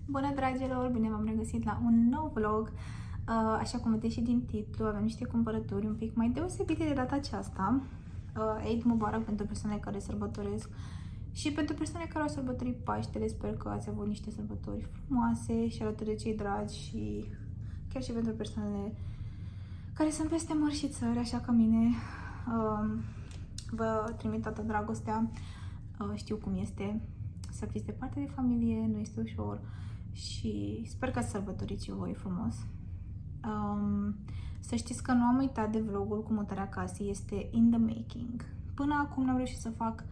Bună, dragilor! Bine v-am regăsit la un nou vlog. Așa cum vedeți și din titlu, avem niște cumpărături un pic mai deosebite de data aceasta. Eid Mubarak pentru persoanele care sărbătoresc și pentru persoanele care au sărbătorit Paștele. Sper că ați avut niște sărbători frumoase și alături de cei dragi și chiar și pentru persoanele care sunt peste mări și țări, așa ca mine. Vă trimit toată dragostea. Știu cum este să fiți departe de familie, nu este ușor și sper că ați sărbătoriți și voi frumos. Să știți că nu am uitat de vlogul cu mutarea casei, este in the making. Până acum n-am reușit să fac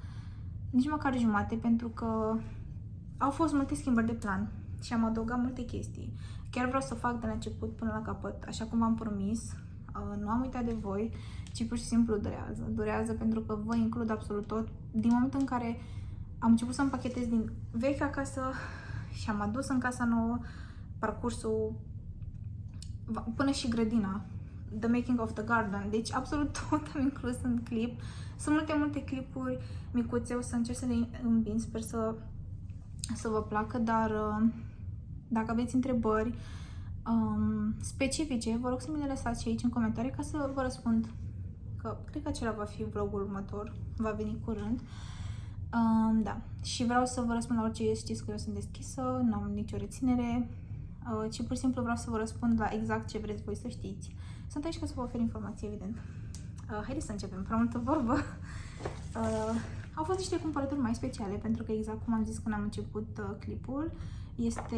nici măcar jumate pentru că au fost multe schimbări de plan și am adăugat multe chestii. Chiar vreau să fac de la început până la capăt, așa cum am promis. Nu am uitat de voi, ci pur și simplu durează. Durează pentru că vă includ absolut tot. Din momentul în care am început să împachetez din vechea casă și am adus în casa nouă parcursul până și grădina, the making of the garden, deci absolut tot am inclus în clip. Sunt multe clipuri micuțe, o să încerc să le îmbin, sper să vă placă, dar dacă aveți întrebări specifice, vă rog să mi le lăsați aici în comentarii ca să vă răspund, că cred că acela va fi vlogul următor, va veni curând. Da, și vreau să vă răspund la orice, știți că eu sunt deschisă, nu am nicio reținere, ci pur și simplu vreau să vă răspund la exact ce vreți voi să știți. Sunt aici ca să vă ofer informații, evident. Haideți să începem, prea multă vorbă. Au fost niște cumpărături mai speciale, pentru că exact cum am zis când am început clipul, este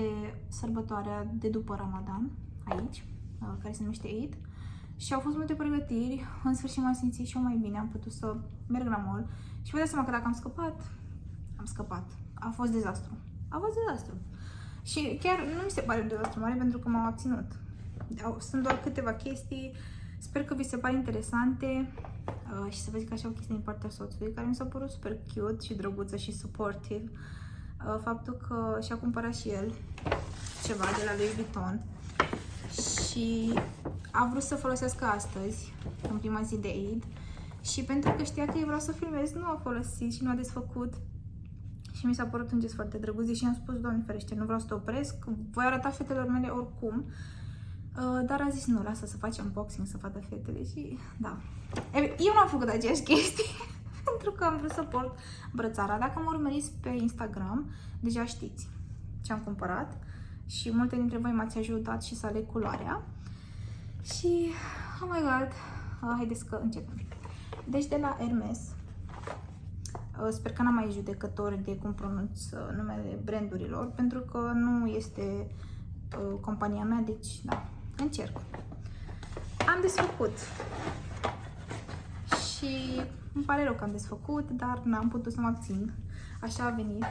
sărbătoarea de după Ramadan, aici, care se numește Eid. Și au fost multe pregătiri, în sfârșit m-am simțit și eu mai bine, am putut să merg la mall. Și vă dați seama că dacă am scăpat. A fost dezastru. A fost dezastru. Și chiar nu mi se pare un dezastru mare pentru că m-am abținut. Sunt doar câteva chestii, sper că vi se pare interesante și să vă zic așa o chestie din partea soțului care mi s-a părut super cute și drăguță și supportive. Faptul că și-a cumpărat și el ceva de la Louis Vuitton și a vrut să folosească astăzi, în prima zi de Eid, și pentru că știa că eu vreau să filmez, nu a folosit și nu a desfăcut. Și mi s-a părut un gest foarte drăguț și am spus, Doamne ferește, nu vreau să te opresc, voi arăta fetelor mele oricum. Dar a zis, nu, lasă să facem unboxing, să facă fetele și da. Eu n-am făcut aceeași chestie, pentru că am vrut să port brățara. Dacă mă urmăriți pe Instagram, deja știți ce am cumpărat și multe dintre voi m-ați ajutat și să aleg culoarea. Și, oh my god, haideți că începem. Deci de la Hermes, sper că n-am mai judecători de cum pronunț numele brandurilor, pentru că nu este compania mea, deci da, încerc. Am desfăcut și îmi pare rău că am desfăcut, dar n-am putut să mă abțin. Așa a venit.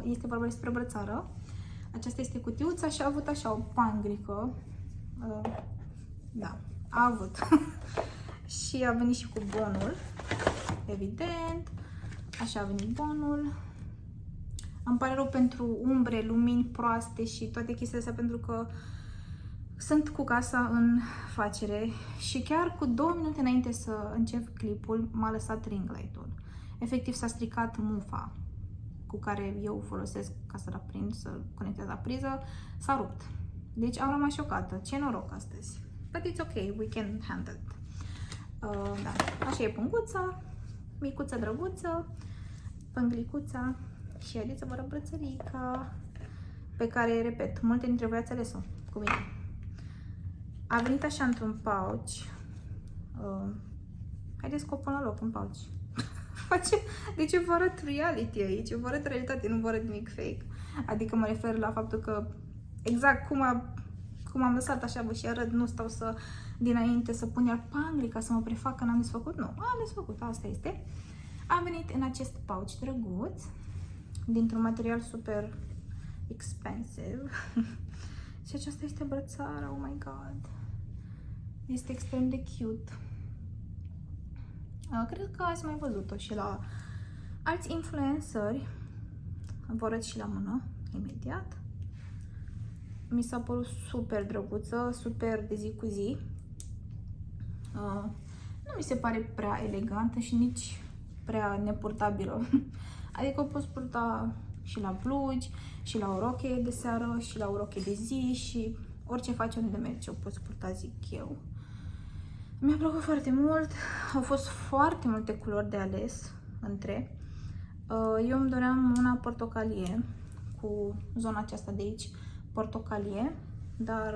Este vorba despre brățară. Aceasta este cutiuța și a avut așa o pangrică. Da, a avut. Și a venit și cu bonul, evident. Așa a venit bonul. Îmi pare rău pentru umbre, lumini proaste și toate chestiile astea, pentru că sunt cu casa în facere și chiar cu 2 minute înainte să încep clipul m-a lăsat ring light-ul. Efectiv s-a stricat mufa cu care eu folosesc ca să-l aprind, să-l conectez la priză, s-a rupt. Deci am rămas șocată. Ce noroc astăzi. But it's ok, we can handle it. Da. Așa e punguța, micuță, drăguță, pânglicuța și haideți să vă arăt brățărica pe care, repet, multe dintre voi ați ales-o cu mine. A venit așa într-un pouch. Haideți că o pun la loc în pouch. Deci eu vă arăt reality aici, eu vă arăt realitate, nu vă arăt nimic fake. Adică mă refer la faptul că exact cum am lăsat așa, vă și arăt, nu stau să dinainte să pun iar panglica să mă prefac că n-am desfăcut, nu, am desfăcut, asta este. A venit în acest pouch drăguț, dintr-un material super expensive. Și aceasta este brățara, oh my god. Este extrem de cute. Cred că ați mai văzut-o și la alți influenceri. Vă arăt și la mână, imediat. Mi s-a părut super drăguță, super de zi cu zi. Nu mi se pare prea elegantă și nici prea nepurtabilă. Adică o poți purta și la blugi, și la o roche de seară, și la o roche de zi și orice faci, unde mergi, o poți purta, zic eu. Mi-a plăcut foarte mult, au fost foarte multe culori de ales între. Eu îmi doream una portocalie, cu zona aceasta de aici, portocalie, dar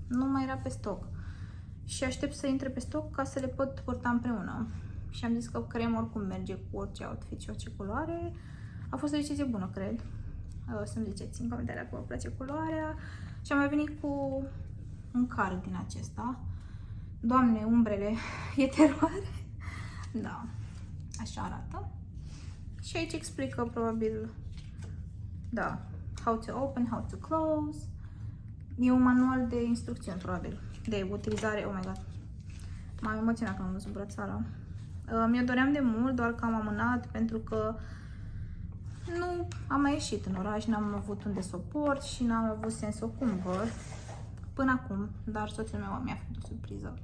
nu mai era pe stoc. Și aștept să intre pe stoc ca să le pot purta împreună. Și am zis că crem oricum merge cu orice outfit și orice culoare. A fost o decizie bună, cred. Să-mi ziceți în comentarii dacă vă place culoarea. Și am mai venit cu un card din acesta. Doamne, umbrele, e teroare. Da, așa arată. Și aici explică probabil, da, how to open, how to close. E un manual de instrucțiuni, probabil, de utilizare. Oh my god, m-am emoționat când am văzut brățara. Mi-o doream de mult, doar că am amânat pentru că nu am mai ieșit în oraș, n-am avut unde să o port și n-am avut sens să o cumpăr până acum, dar soțul meu mi-a făcut o surpriză.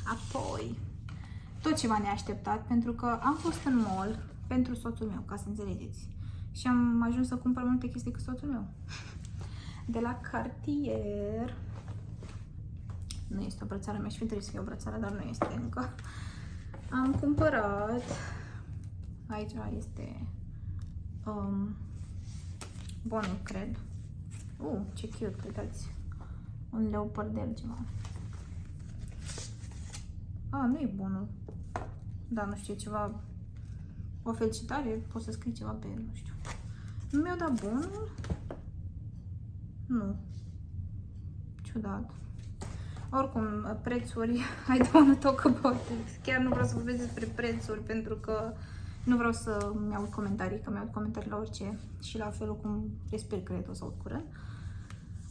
Apoi, tot ceva neașteptat, pentru că am fost în mall pentru soțul meu, ca să înțelegeți. Și am ajuns să cumpăr multe chestii cu soțul meu. De la Cartier. Nu este o brățară, mi-aș fi trebuit să fie o brățară, dar nu este încă. Am cumpărat. Aici este bonul, cred. Ce cute, uitați. Un leopardel ceva. Nu e bonul. Da, nu știu, ceva. O felicitare, poți să scrii ceva pe el, nu știu. Nu mi-au dat bonul? Nu. Ciudat. Oricum, prețuri, I don't want to talk about it. Chiar nu vreau să vorbesc despre prețuri, pentru că nu vreau să-mi aud comentarii, că mi-aud comentarii la orice și la felul cum respir, cred, o să aud curând.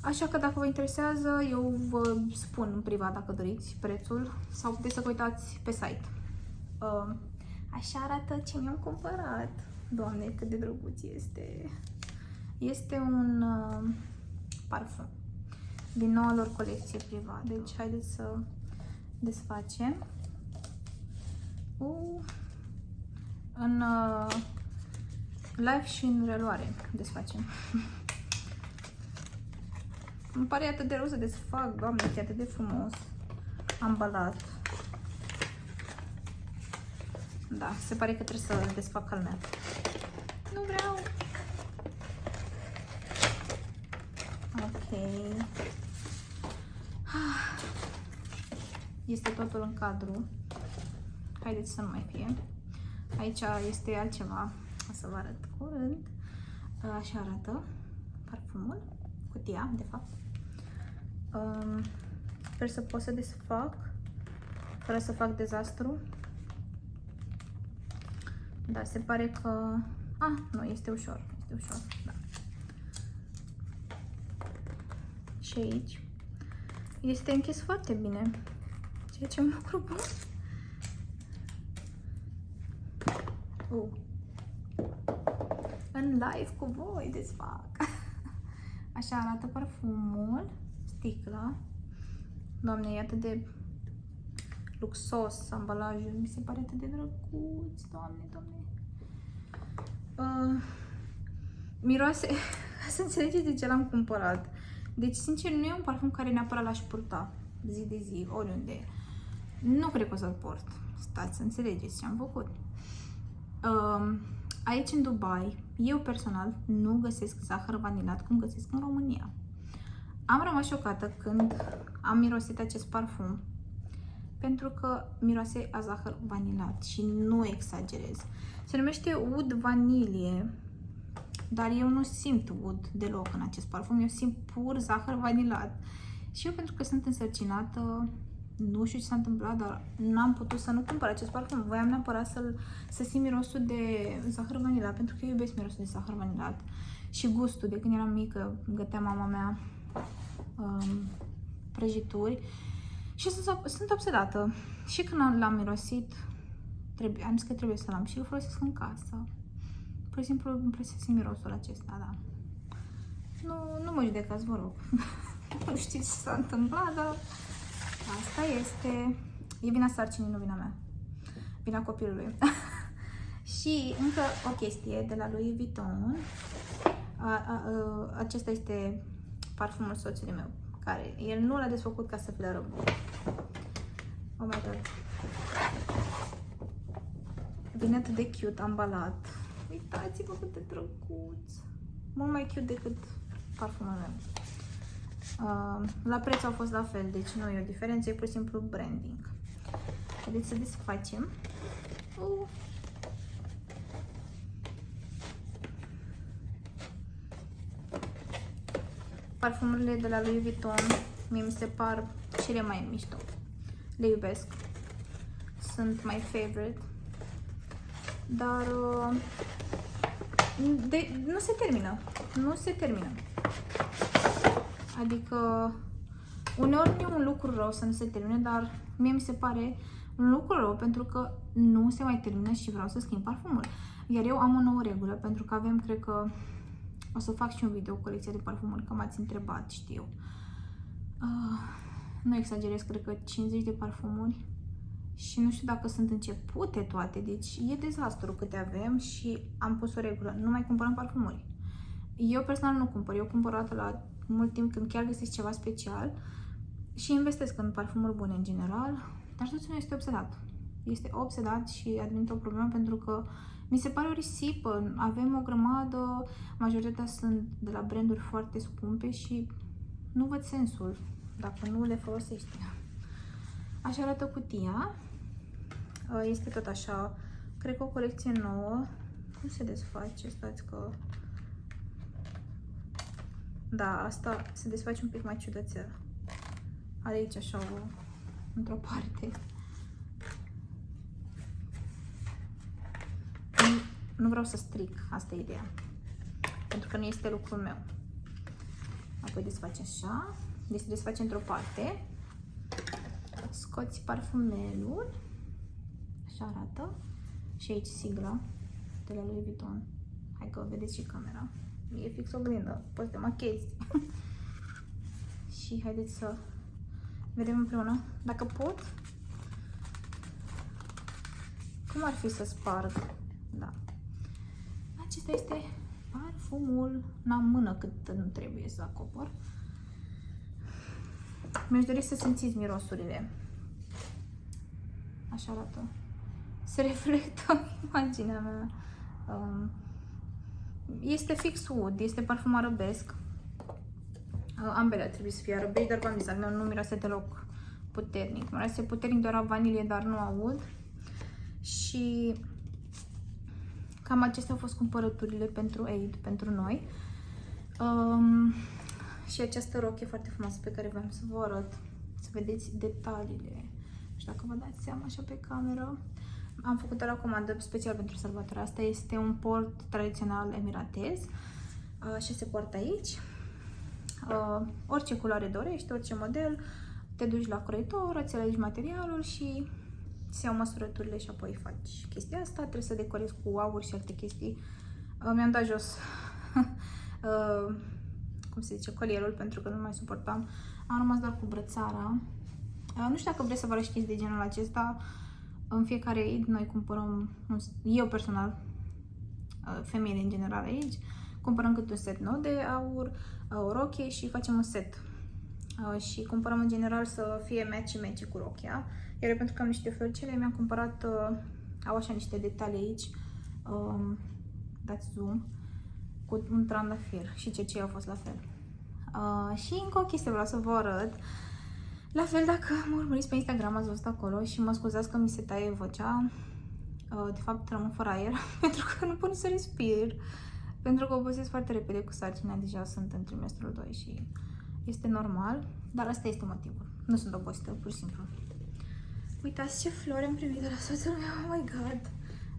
Așa că dacă vă interesează, eu vă spun în privat dacă doriți prețul sau puteți să vă uitați pe site. Așa arată ce mi-am cumpărat. Doamne, cât de drăguț este. Este un parfum din noua lor colecție privată. Deci haideți să desfacem. În live și în reluare desfacem. Îmi pare atât de rău să desfac, Doamne, e atât de frumos ambalat. Da, se pare că trebuie să desfac al meu. Nu vreau. Ok. Este totul în cadru. Haideți să nu mai fie. Aici este altceva. O să vă arăt curând. Așa arată parfumul. Cutia, de fapt. Sper să pot să desfac fără să fac dezastru. Da, se pare că... nu, este ușor. Este ușor, da. Și aici este închis foarte bine. Ceea ce mă bucur bun. În live cu voi desfac. Așa arată parfumul, sticla. Doamne, e atât de luxos ambalajul, mi se pare atât de drăguț. Doamne, Doamne. Miroase, să înțelegeți de ce l-am cumpărat. Deci, sincer, nu e un parfum care neapărat l-aș purta zi de zi, oriunde. Nu cred că o să-l port. Stați să înțelegeți ce am făcut. Aici în Dubai, eu personal nu găsesc zahăr vanilat cum găsesc în România. Am rămas șocată când am mirosit acest parfum, pentru că miroase a zahăr vanilat și nu exagerez. Se numește Oud Vanilie, dar eu nu simt oud deloc în acest parfum, eu simt pur zahăr vanilat. Și eu, pentru că sunt însărcinată, nu știu ce s-a întâmplat, dar n-am putut să nu cumpăr acest parfum. Voiam neapărat să simt mirosul de zahăr vanilat, pentru că eu iubesc mirosul de zahăr vanilat. Și gustul, de când eram mică, gătea mama mea prăjituri. Și sunt obsedată. Și când l-am mirosit, am zis că trebuie să l-am și îl folosesc în casă. Pur și simplu îmi place să simt mirosul acesta, da. Nu mă judecați, vă rog. Nu știu ce s-a întâmplat, dar asta este. E vina sarcinii, nu vina mea. Vina copilului. Și încă o chestie de la Louis Vuitton. Acesta este parfumul soțului meu, care el nu l-a desfăcut ca să fie rău. Oh my god. Vine atât de cute ambalat. Uitați-vă cât de drăguț. Mult mai cute decât parfumul meu. La preț au fost la fel, deci nu e o diferență, e pur și simplu branding. Haideți să desfacem. Parfumurile de la Louis Vuitton mie mi se par cele mai mișto. Le iubesc. Sunt my favorite. Dar nu se termină. Nu se termină. Adică uneori nu e un lucru rău să nu se termine, dar mie mi se pare un lucru rău pentru că nu se mai termină și vreau să schimb parfumul. Iar eu am o nouă regulă, pentru că avem, cred că o să fac și un video cu colecția de parfumuri, că m-ați întrebat, știu. Nu exagerez, cred că 50 de parfumuri și nu știu dacă sunt începute toate, deci e dezastru câte avem și am pus o regulă, nu mai cumpărăm parfumuri. Eu personal nu cumpăr, eu cumpăr o dată la mult timp când chiar găsesc ceva special și investesc în parfumuri bune în general, dar soțul meu este obsedat. Este obsedat și admit o problemă pentru că mi se pare o risipă. Avem o grămadă, majoritatea sunt de la branduri foarte scumpe și nu văd sensul dacă nu le folosești. Așa arată cutia. Este tot așa, cred că o colecție nouă. Cum se desface? Stați că... Da, asta se desface un pic mai ciudățel. Are aici așa într-o parte. Nu vreau să stric, asta e ideea. Pentru că nu este lucrul meu. Apoi desfaci așa. Deci se desface într-o parte. Scoți parfumelul. Așa arată. Și aici sigla de la Louis Vuitton. Hai că vedeți și camera. E fix o oglindă. Poți să te machezi. Și haideți să vedem împreună. Dacă pot. Cum ar fi să sparg? Da. Acesta este parfumul. N-am mână cât nu trebuie să acopăr. Mi-aș dori să simțiți mirosurile. Așa arată. Se reflectă imaginea mea. Este fix wood, este parfum arabesc. Ambele ar trebui să fie arabești, dar v-am zis, al meu nu miroase deloc puternic. Miroase puternic doar a vanilie, dar nu a wood. Și cam acestea au fost cumpărăturile pentru Eid, pentru noi. Și această rochie foarte frumoasă pe care vreau să vă arăt, să vedeți detaliile. Nu știu dacă vă dați seama așa pe cameră. Am făcut-o la comandă special pentru sărbătoarea asta. Este un port tradițional emiratez și se poartă aici. Orice culoare dorești, orice model, te duci la croitor, îți alegi materialul și îți iau măsurăturile și apoi faci chestia asta. Trebuie să decorezi cu aur și alte chestii. Mi-am dat jos cum se zice, colierul, pentru că nu mai suportam. Am rămas doar cu brățara. Nu știu dacă vreți să vă arăt chestii de genul acesta. În fiecare Eid noi cumpărăm, eu personal, femeile în general aici, cumpărăm câte un set nou de aur, o rochie și facem un set. Și cumpărăm în general să fie matchy cu rochia. Iar eu, pentru că am niște floricele, mi-am cumpărat, au așa niște detalii aici, dați zoom, cu un trandafir și ce au fost la fel. Și încă o chestie vreau să vă arăt. La fel, dacă mă urmăriți pe Instagram, ați văzut acolo și mă scuzați că mi se taie vocea. De fapt, rămân fără aer pentru că nu pot să respir. Pentru că obosesc foarte repede cu sarcina, deja sunt în trimestrul 2 și este normal. Dar asta este motivul. Nu sunt obosită, pur și simplu. Uitați ce flori am primit de la soțul meu, oh my god!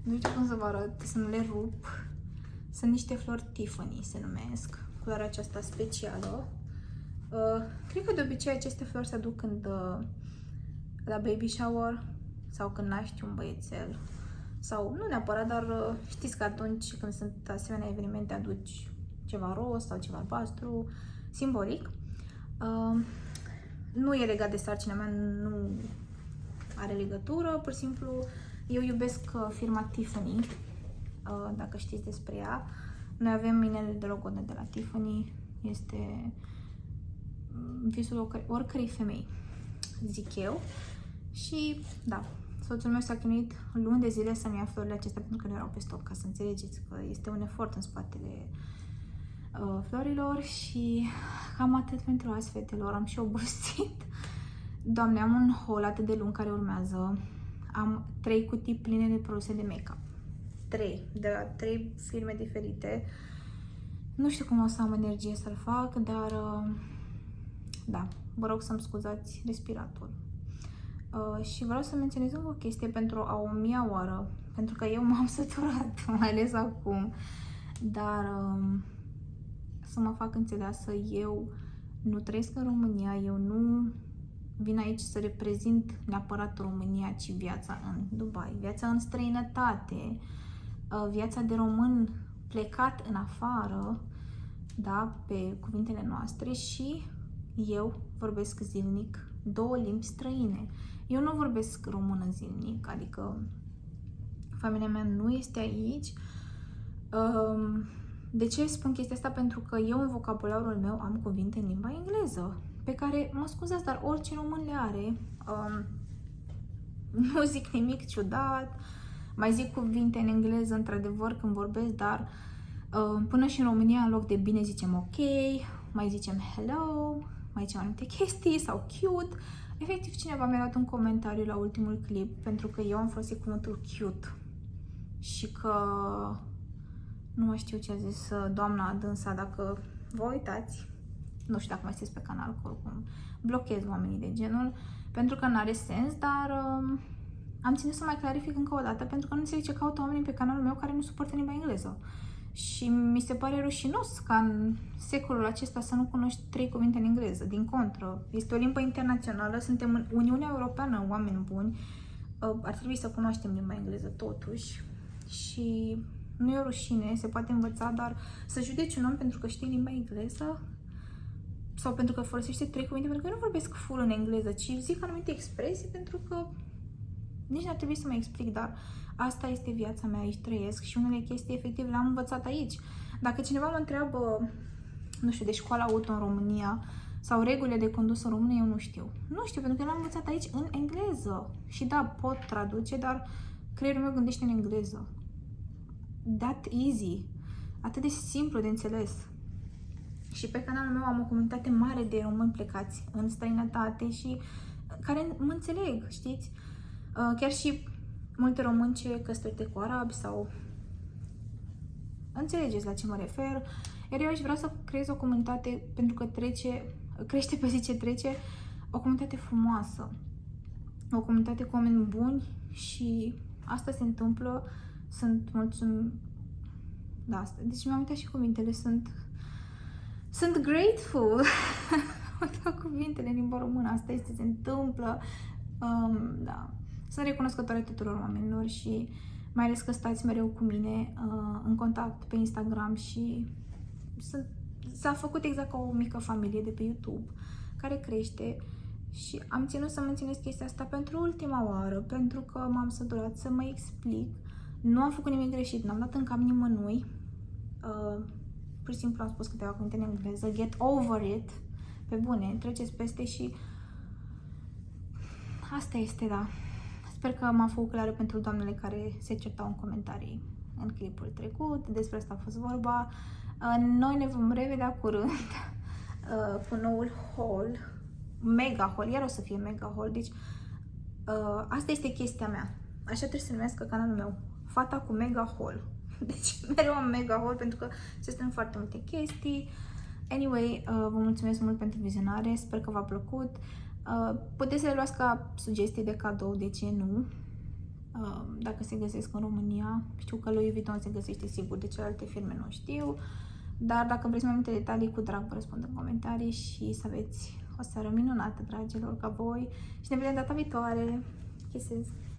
Nu știu cum să vă arăt, să nu le rup. Sunt niște flori Tiffany, se numesc. Culoarea aceasta specială. Cred că de obicei aceste flori se aduc când la baby shower sau când naști un băiețel. Sau nu neapărat, dar știți că atunci când sunt asemenea evenimente aduci ceva roz sau ceva albastru, simbolic. Nu e legat de sarcina mea, nu are legătură, pur și simplu eu iubesc firma Tiffany dacă știți despre ea. Noi avem inelele de logodnă de la Tiffany, este visul oricărei femei, zic eu. Și da, soțul meu s-a chinuit luni de zile să-mi ia florile acestea pentru că nu erau pe stoc, ca să înțelegeți că este un efort în spatele florilor. Și cam atât pentru azi, fetelor, am și obosit. Doamne, am un haul atât de lung care urmează. Am 3 cutii pline de produse de make-up. 3, de la 3 firme diferite. Nu știu cum o să am energie să-l fac, dar da, vă rog să-mi scuzați respiratorul. Și vreau să menționez o chestie pentru a 1000-a oară, pentru că eu m-am săturat, mai ales acum, dar să mă fac înțeleasă, eu nu trăiesc în România, eu nu vin aici să reprezint neapărat România, ci viața în Dubai, viața în străinătate, viața de român plecat în afară, da, pe cuvintele noastre, și eu vorbesc zilnic 2 limbi străine. Eu nu vorbesc română zilnic, adică familia mea nu este aici. De ce spun chestia asta? Pentru că eu în vocabularul meu am cuvinte în limba engleză, pe care, mă scuzați, dar orice român le are. Nu zic nimic ciudat, mai zic cuvinte în engleză, într-adevăr, când vorbesc, dar până și în România, în loc de bine, zicem ok, mai zicem hello, mai zicem anumite chestii sau cute. Efectiv, cineva mi-a dat un comentariu la ultimul clip pentru că eu am folosit cuvântul cute și că nu mai știu ce a zis doamna dânsa, dacă vă uitați, nu știu dacă mai sunteți pe canal, că oricum blochez oamenii de genul, pentru că nu are sens, dar am ținut să mai clarific încă o dată, pentru că nu înțeleg ce caută oamenii pe canalul meu care nu suportă limba engleză. Și mi se pare rușinos ca în secolul acesta să nu cunoști 3 cuvinte în engleză. Din contră, este o limbă internațională, suntem în Uniunea Europeană, oameni buni, ar trebui să cunoaștem limba engleză totuși. Și nu e o rușine, se poate învăța, dar să judeci un om pentru că știe limba engleză sau pentru că folosește 3 cuvinte, pentru că eu nu vorbesc full în engleză, ci zic anumite expresii pentru că nici n-ar trebui să mă explic, dar asta este viața mea, aici trăiesc și unele chestii efectiv le-am învățat aici. Dacă cineva mă întreabă, nu știu, de școala auto în România sau regulile de condus în România, eu nu știu. Nu știu, pentru că l-am învățat aici în engleză. Și da, pot traduce, dar creierul meu gândește în engleză. That easy. Atât de simplu de înțeles. Și pe canalul meu am o comunitate mare de români plecați în străinătate și care mă înțeleg, știți? Chiar și multe români ce căsătorite cu arabi sau... Înțelegeți la ce mă refer. Iar eu aici vreau să creez o comunitate, pentru că crește pe zi ce trece, o comunitate frumoasă. O comunitate cu oameni buni și asta se întâmplă. Sunt mulțumit. Da, asta. Deci mi-am uitat și cuvintele. Sunt grateful. Uitat cuvintele în limba română. Asta este, se întâmplă. Da. Sunt recunoscătoare tuturor oamenilor și mai ales că stați mereu cu mine în contact pe Instagram și s-a făcut exact ca o mică familie de pe YouTube care crește și am ținut să menționez chestia asta pentru ultima oară, pentru că m-am săturat să mă explic. Nu am făcut nimic greșit, n-am dat în cap nimănui. Pur și simplu am spus câteva cuvinte în engleză. Get over it. Pe bune, treceți peste și asta este, da. Sper că m-am făcut clară pentru doamnele care se certau în comentarii în clipul trecut. Despre asta a fost vorba. Noi ne vom revedea curând cu noul haul. Mega haul. Iar o să fie mega haul. Deci asta este chestia mea. Așa trebuie să numească canalul meu. Fata cu mega haul. Deci mereu am mega haul pentru că se strâng foarte multe chestii. Anyway, vă mulțumesc mult pentru vizionare. Sper că v-a plăcut. Puteți să le luați ca sugestii de cadou, de ce nu? Dacă se găsesc în România. Știu că Louis Vuitton se găsește sigur, de celelalte firme nu știu. Dar dacă vreți mai multe detalii, cu drag vă răspund în comentarii și să aveți o seară minunată, dragilor, ca voi. Și ne vedem data viitoare. Kisses!